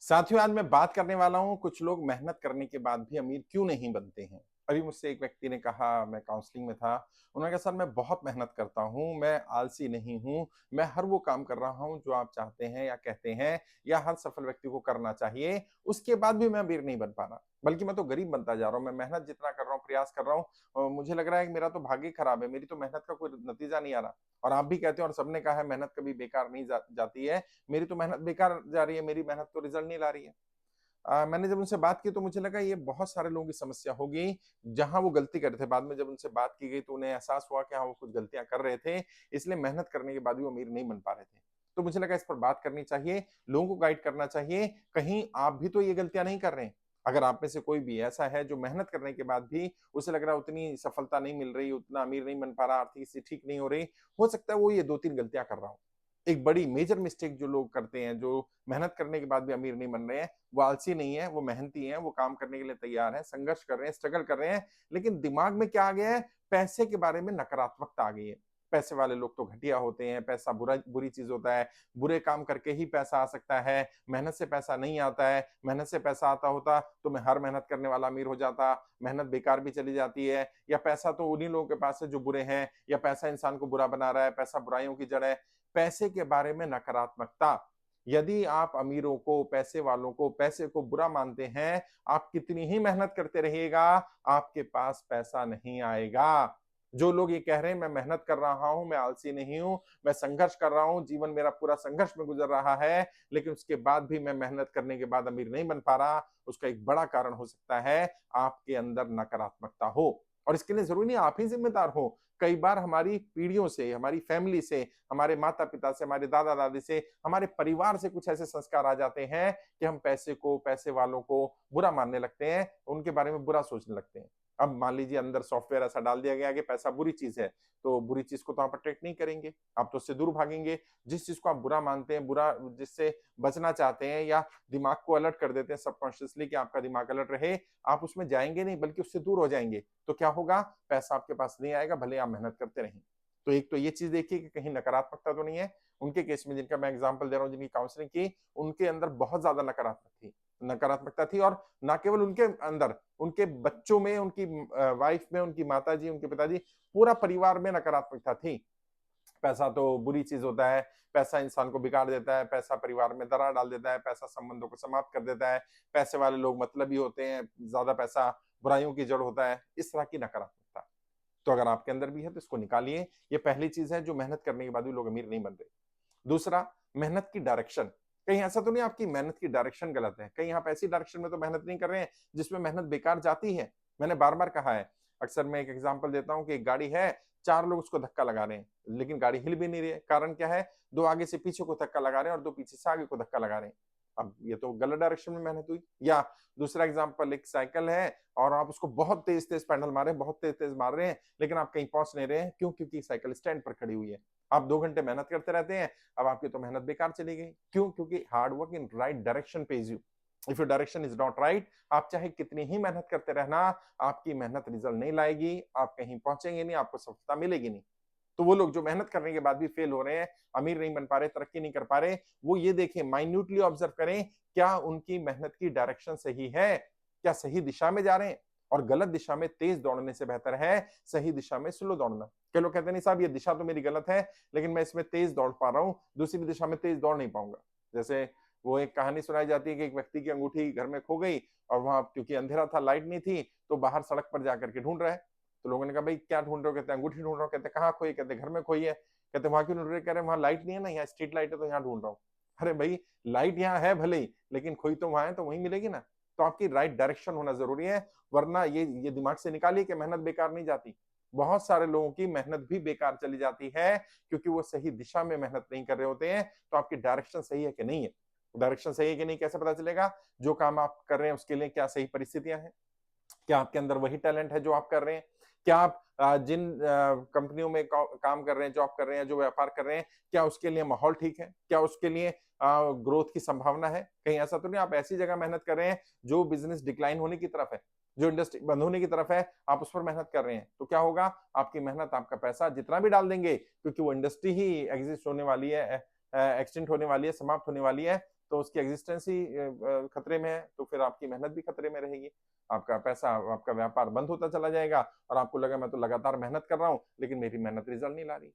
साथियों, आज मैं बात करने वाला हूँ, कुछ लोग मेहनत करने के बाद भी अमीर क्यों नहीं बनते हैं। अभी मुझसे एक व्यक्ति ने कहा, मैं काउंसलिंग में था, उन्होंने कहा, "सर, मैं बहुत मेहनत करता हूँ, मैं आलसी नहीं हूँ, मैं हर वो काम कर रहा हूँ जो आप चाहते हैं या कहते हैं या हर सफल व्यक्ति को करना चाहिए, उसके बाद भी मैं अमीर नहीं बन पा रहा। बल्कि मैं तो गरीब बनता जा रहा हूँ, मैं मेहनत जितना कर रहा हूँ, प्रयास कर रहा हूँ मुझे लग रहा है कि मेरा तो भाग्य ही खराब है, मेरी तो मेहनत का कोई नतीजा नहीं आ रहा।" और आप भी कहते हो और सबने कहा है, मेहनत कभी बेकार नहीं जाती है, मेरी तो मेहनत बेकार जा रही है, मेरी मेहनत तो रिजल्ट नहीं ला रही है। मैंने जब उनसे बात की तो मुझे लगा ये बहुत सारे लोगों की समस्या होगी, जहाँ वो गलती कर रहे थे। बाद में जब उनसे बात की गई तो उन्हें एहसास हुआ कि हाँ, वो कुछ गलतियाँ कर रहे थे, इसलिए मेहनत करने के बाद भी वो अमीर नहीं बन पा रहे थे। तो मुझे लगा इस पर बात करनी चाहिए, लोगों को गाइड करना चाहिए, कहीं आप भी तो ये गलतियाँ नहीं कर रहे हैं। अगर आप में से कोई भी ऐसा है जो मेहनत करने के बाद भी उसे लग रहा है उतनी सफलता नहीं मिल रही, उतना अमीर नहीं बन पा रहा, आर्थिक स्थिति ठीक नहीं हो रही, हो सकता है वो ये 2-3 गलतियाँ कर रहा हो। एक बड़ी मेजर मिस्टेक जो लोग करते हैं, जो मेहनत करने के बाद भी अमीर नहीं बन रहे हैं, वो आलसी नहीं है, वो मेहनती हैं, वो काम करने के लिए तैयार हैं, संघर्ष कर रहे हैं, स्ट्रगल कर रहे हैं, लेकिन दिमाग में क्या आ गया है, पैसे के बारे में नकारात्मकता आ गई है। पैसे वाले लोग तो घटिया होते हैं, पैसा बुरी चीज़ होता है, बुरे काम करके ही पैसा आ सकता है, मेहनत से पैसा नहीं आता है, मेहनत से पैसा आता होता तो मैं हर मेहनत करने वाला अमीर हो जाता, मेहनत बेकार भी चली जाती है, या पैसा तो उन्हीं लोगों के पास है जो बुरे हैं, या पैसा इंसान को बुरा बना रहा है, पैसा बुराइयों की जड़ है। पैसे के बारे में नकारात्मकता, यदि आप अमीरों को, पैसे वालों को, पैसे को बुरा मानते हैं, आप कितनी ही मेहनत करते रहिएगा, आपके पास पैसा नहीं आएगा। जो लोग ये कह रहे हैं, मैं मेहनत कर रहा हूँ, मैं आलसी नहीं हूँ, मैं संघर्ष कर रहा हूँ, जीवन मेरा पूरा संघर्ष में गुजर रहा है, लेकिन उसके बाद भी मैं मेहनत करने के बाद अमीर नहीं बन पा रहा, उसका एक बड़ा कारण हो सकता है, आपके अंदर नकारात्मकता हो। और इसके लिए ज़रूरी नहीं आप ही ज़िम्मेदार हो। कई बार हमारी पीढ़ियों से, हमारी फैमिली से, हमारे माता-पिता से, हमारे दादा-दादी से, हमारे परिवार से कुछ ऐसे संस्कार आ जाते हैं कि हम पैसे को, पैसे वालों को बुरा मानने लगते हैं, उनके बारे में बुरा सोचने लगते हैं। अब मान लीजिए अंदर सॉफ्टवेयर ऐसा डाल दिया गया है कि पैसा बुरी चीज़ है, तो बुरी चीज़ को तो आप अट्रैक्ट नहीं करेंगे, आप तो उससे दूर भागेंगे। जिस चीज़ को आप बुरा मानते हैं, बुरा जिससे बचना चाहते हैं या दिमाग को अलर्ट कर देते हैं सबकॉन्शियसली कि आपका दिमाग अलर्ट रहे, आप उसमें जाएँगे नहीं बल्कि उससे दूर हो जाएँगे। तो क्या होगा? पैसा आपके पास नहीं आएगा, भले आप मेहनत करते रहें। तो एक तो ये चीज़ देखिए कि कहीं नकारात्मकता तो नहीं है। उनके केस में जिनका मैं एग्ज़ाम्पल दे रहा हूँ, जिनकी काउंसलिंग की, उनके अंदर बहुत ज़्यादा नकारात्मकता थी और ना केवल उनके अंदर, उनके बच्चों में, उनकी वाइफ में, उनकी माताजी, उनके पिताजी, पूरा परिवार में नकारात्मकता थी। पैसा तो बुरी चीज़ होता है, पैसा इंसान को बिगाड़ देता है, पैसा परिवार में दरार डाल देता है, पैसा संबंधों को समाप्त कर देता है, पैसे वाले लोग मतलबी होते हैं, ज़्यादा पैसा बुराइयों की जड़ होता है, इस तरह की नकारात्मकता। तो अगर आपके अंदर भी है तो इसको निकालिए, ये पहली चीज़ है जो मेहनत करने के बाद भी लोग अमीर नहीं बन रहे। दूसरा, मेहनत की डायरेक्शन। कहीं ऐसा तो नहीं आपकी मेहनत की डायरेक्शन गलत है? कहीं आप ऐसी डायरेक्शन में तो मेहनत नहीं कर रहे हैं, जिसमें मेहनत बेकार जाती है? मैंने बार-बार कहा है, अक्सर मैं एक एग्ज़ाम्पल देता हूँ कि एक गाड़ी है, 4 लोग उसको धक्का लगा रहे हैं, लेकिन गाड़ी हिल भी नहीं रही है। कारण क्या है? 2 आगे से पीछे को धक्का लगा रहे हैं और 2 पीछे से आगे को धक्का लगा रहे हैं। अब ये तो गलत डायरेक्शन में मेहनत हुई। या दूसरा एग्ज़ाम्पल, एक साइकिल है और आप उसको बहुत तेज़-तेज़ पैडल मार रहे हैं, बहुत तेज़-तेज़ मार रहे हैं, लेकिन आप कहीं पहुँच नहीं रहे हैं। क्यों? क्योंकि साइकिल स्टैंड पर खड़ी हुई है। आप 2 घंटे मेहनत करते रहते हैं, अब आपकी तो मेहनत बेकार चली गई। क्यों? क्योंकि hard work in right direction pays you. If your direction is not right, आप चाहे कितनी ही मेहनत करते रहना, आपकी मेहनत रिज़ल्ट नहीं लाएगी, आप कहीं पहुँचेंगे नहीं, आपको सफलता मिलेगी नहीं। तो वो लोग जो मेहनत करने के बाद भी फेल हो रहे हैं, अमीर नहीं बन पा रहे, तरक्की नहीं कर पा रहे, वो ये देखें, माइन्यूटली ऑब्जर्व करें, क्या उनकी मेहनत की डायरेक्शन सही है? क्या सही दिशा में जा रहे हैं? और गलत दिशा में तेज़ दौड़ने से बेहतर है सही दिशा में स्लो दौड़ना। कई लोग कहते हैं, नहीं साहब ये दिशा तो मेरी गलत है, लेकिन मैं इसमें तेज़ दौड़ पा रहा हूँ, दूसरी दिशा में तेज़ दौड़ नहीं पाऊँगा। जैसे वो एक कहानी सुनाई जाती है कि एक व्यक्ति की अंगूठी घर में खो गई और वहाँ क्योंकि अंधेरा था, लाइट नहीं थी, तो बाहर सड़क पर जाकर के ढूँढ रहा है। तो लोगों ने कहा, "भाई क्या ढूँढ रहे हो?" कहते हैं, "अंगूठी ढूँढ रहा हूँ।" कहते हैं, "कहाँ खोई?" कहते हैं, "घर में खोई है।" कहते हैं, "वहाँ क्यों ढूँढ रहे हो?" कह रहे हैं, "वहाँ लाइट नहीं है ना, यहाँ स्ट्रीट लाइट है तो यहाँ ढूँढ रहा हूँ।" अरे भई, लाइट यहाँ है भले ही, लेकिन खोई तो वहाँ है, तो वहीं मिलेगी ना। तो आपकी राइट डायरेक्शन होना ज़रूरी है, वरना ये दिमाग से निकालिए कि मेहनत बेकार नहीं जाती। बहुत सारे लोगों की मेहनत भी बेकार चली जाती है, क्योंकि वो सही दिशा में मेहनत नहीं कर रहे होते हैं, तो आपकी डायरेक्शन सही है कि नहीं है? डायरेक्शन सही है कि नहीं कैसे पता चलेगा? जो काम आप कर रहे हैं उसके लिए क्या सही परिस्थितियाँ हैं? क्या आपके अंदर वही टैलेंट है जो आप कर रहे हैं? क्या आप जिन कंपनियों में काम कर रहे हैं, जॉब कर रहे हैं, जो व्यापार कर रहे हैं, क्या उसके लिए माहौल ठीक है? क्या उसके लिए ग्रोथ की संभावना है? कहीं ऐसा तो नहीं आप ऐसी जगह मेहनत कर रहे हैं, जो बिज़नेस डिक्लाइन होने की तरफ है, जो इंडस्ट्री बंद होने की तरफ है, आप उस पर मेहनत कर रहे हैं। तो क्या होगा? आपकी मेहनत, आपका पैसा जितना भी डाल देंगे, क्योंकि वो इंडस्ट्री ही एक्सिस्ट होने वाली है, एक्सटिंक्ट होने वाली है, समाप्त होने वाली है, तो उसकी एग्जिस्टेंस ही खतरे में है, तो फिर आपकी मेहनत भी खतरे में रहेगी। आपका पैसा, आपका व्यापार बंद होता चला जाएगा और आपको लगा मैं तो लगातार मेहनत कर रहा हूँ, लेकिन मेरी मेहनत रिजल्ट नहीं ला रही।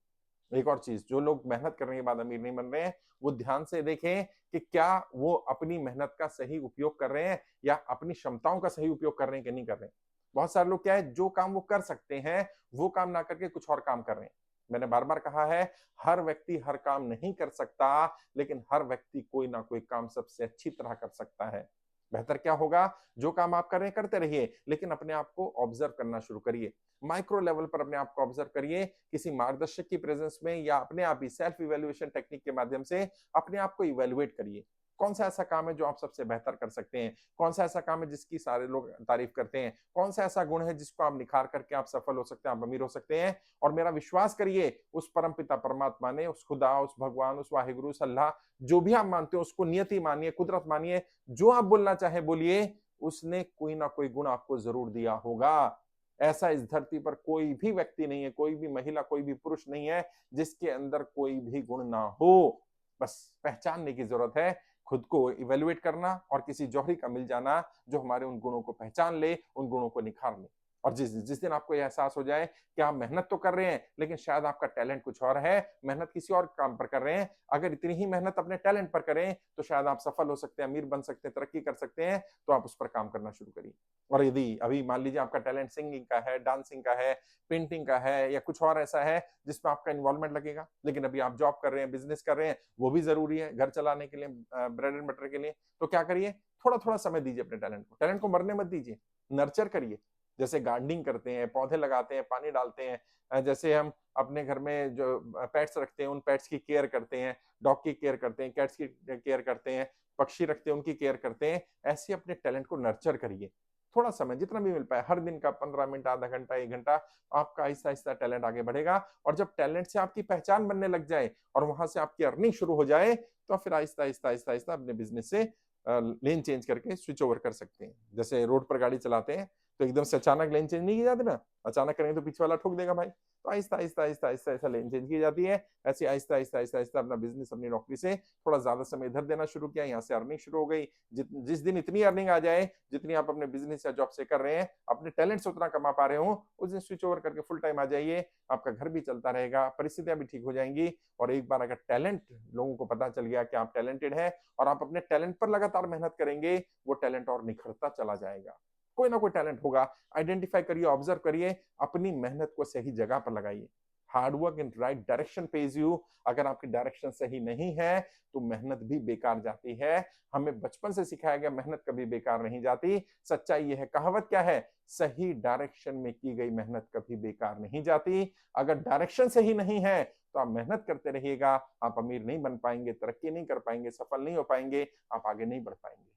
एक और चीज, जो लोग मेहनत करने के बाद अमीर नहीं बन रहे हैं, वो ध्यान से देखें कि क्या वो अपनी मेहनत का सही उपयोग कर रहे हैं या अपनी क्षमताओं का सही उपयोग कर रहे हैं कि नहीं कर रहे हैं। बहुत सारे लोग क्या है, जो काम वो कर सकते हैं वो काम ना करके कुछ और काम कर रहे हैं। मैंने बार बार कहा है, हर व्यक्ति हर काम नहीं कर सकता, लेकिन हर व्यक्ति कोई ना कोई काम सबसे अच्छी तरह कर सकता है। बेहतर क्या होगा, जो काम आप कर रहे हैं करते रहिए, लेकिन अपने आप को ऑब्जर्व करना शुरू करिए। माइक्रो लेवल पर अपने आप को ऑब्जर्व करिए, किसी मार्गदर्शक की प्रेजेंस में या अपने आप ही सेल्फ इवैल्यूएशन टेक्निक के माध्यम से अपने आप को इवैल्यूएट करिए। कौन सा ऐसा काम है जो आप सबसे बेहतर कर सकते हैं, कौन सा ऐसा काम है जिसकी सारे लोग तारीफ करते हैं, कौन सा ऐसा गुण है जिसको आप निखार करके आप सफल हो सकते हैं, आप अमीर हो सकते हैं। और मेरा विश्वास करिए, उस परम पिता परमात्मा ने, उस खुदा, उस भगवान, उस वाहिगुरु, उस अल्लाह, जो भी आप मानते हो उसको नियति मानिए, कुदरत मानिए, जो आप बोलना चाहे बोलिए, उसने कोई ना कोई गुण आपको जरूर दिया होगा। ऐसा इस धरती पर कोई भी व्यक्ति नहीं है, कोई भी महिला, कोई भी पुरुष नहीं है जिसके अंदर कोई भी गुण ना हो। बस पहचानने की जरूरत है, खुद को इवेल्युएट करना और किसी जौहरी का मिल जाना जो हमारे उन गुणों को पहचान ले, उन गुणों को निखार ले। और जिस जिस दिन आपको यह एहसास हो जाए कि आप मेहनत तो कर रहे हैं, लेकिन शायद आपका टैलेंट कुछ और है, मेहनत किसी और काम पर कर रहे हैं, अगर इतनी ही मेहनत अपने टैलेंट पर करें तो शायद आप सफल हो सकते हैं, अमीर बन सकते हैं, तरक्की कर सकते हैं। तो आप उस पर काम करना शुरू करिए। और यदि अभी मान लीजिए आपका टैलेंट सिंगिंग का है, डांसिंग का है, पेंटिंग का है या कुछ और ऐसा है जिसमें आपका इन्वॉल्वमेंट लगेगा, लेकिन अभी आप जॉब कर रहे हैं, बिजनेस कर रहे हैं, वो भी जरूरी है घर चलाने के लिए, ब्रेड एंड बटर के लिए, तो क्या करिए, थोड़ा थोड़ा समय दीजिए अपने टैलेंट को। टैलेंट को मरने मत दीजिए, नर्चर करिए। जैसे गार्डनिंग करते हैं, पौधे लगाते हैं, पानी डालते हैं, जैसे हम अपने घर में जो पेट्स रखते हैं उन पेट्स की केयर करते हैं, डॉग की केयर करते हैं, कैट्स की केयर करते हैं, पक्षी रखते हैं उनकी केयर करते हैं, ऐसे अपने टैलेंट को नर्चर करिए। थोड़ा समय जितना भी मिल पाए, हर दिन का 15 मिनट, आधा घंटा, 1 घंटा, आपका आहिस्ता आहिस्ता टैलेंट आगे बढ़ेगा। और जब टैलेंट से आपकी पहचान बनने लग जाए और वहां से आपकी अर्निंग शुरू हो जाए, तो फिर आहिस्ता आहिस्ता आहिस्ता आहिस्ता अपने बिजनेस से लेन चेंज करके स्विच ओवर कर सकते हैं। जैसे रोड पर गाड़ी चलाते हैं तो एकदम से अचानक लेन चेंज नहीं की जाती ना, अचानक करेंगे तो पीछे वाला ठोक देगा भाई। तो आहिस्ता आहिस्ता आहिस्ता आहिस्ता आहिस्ता लेन चेंज की जाती है। ऐसे आहिस्ता आहिस्ता आहिस्ता आहिस्ता अपना बिजनेस, अपनी नौकरी से थोड़ा ज्यादा समय इधर देना शुरू किया, यहाँ से अर्निंग शुरू हो गई। जिस दिन इतनी अर्निंग आ जाए जितनी आप अपने बिजनेस या जॉब से कर रहे हैं, अपने टैलेंट से उतना कमा पा रहे हो, उस दिन स्विच ओवर करके फुल टाइम आ जाइए। आपका घर भी चलता रहेगा, परिस्थितियां भी ठीक हो जाएंगी। और एक बार अगर टैलेंट लोगों को पता चल गया कि आप टैलेंटेड है और आप अपने टैलेंट पर लगातार मेहनत करेंगे, वो टैलेंट और निखरता चला जाएगा। कोई ना कोई टैलेंट होगा, आइडेंटिफाई करिए, ऑब्जर्व करिए, अपनी मेहनत को सही जगह पर लगाइए। Hard work in right direction page you. अगर आपकी डायरेक्शन सही नहीं है तो मेहनत भी बेकार जाती है। हमें बचपन से सिखाया गया मेहनत कभी बेकार नहीं जाती। सच्चाई यह है, कहावत क्या है, सही डायरेक्शन में की गई मेहनत कभी बेकार नहीं जाती। अगर डायरेक्शन सही नहीं है तो आप मेहनत करते रहिएगा, आप अमीर नहीं बन पाएंगे, तरक्की नहीं कर पाएंगे, सफल नहीं हो पाएंगे, आप आगे नहीं बढ़ पाएंगे।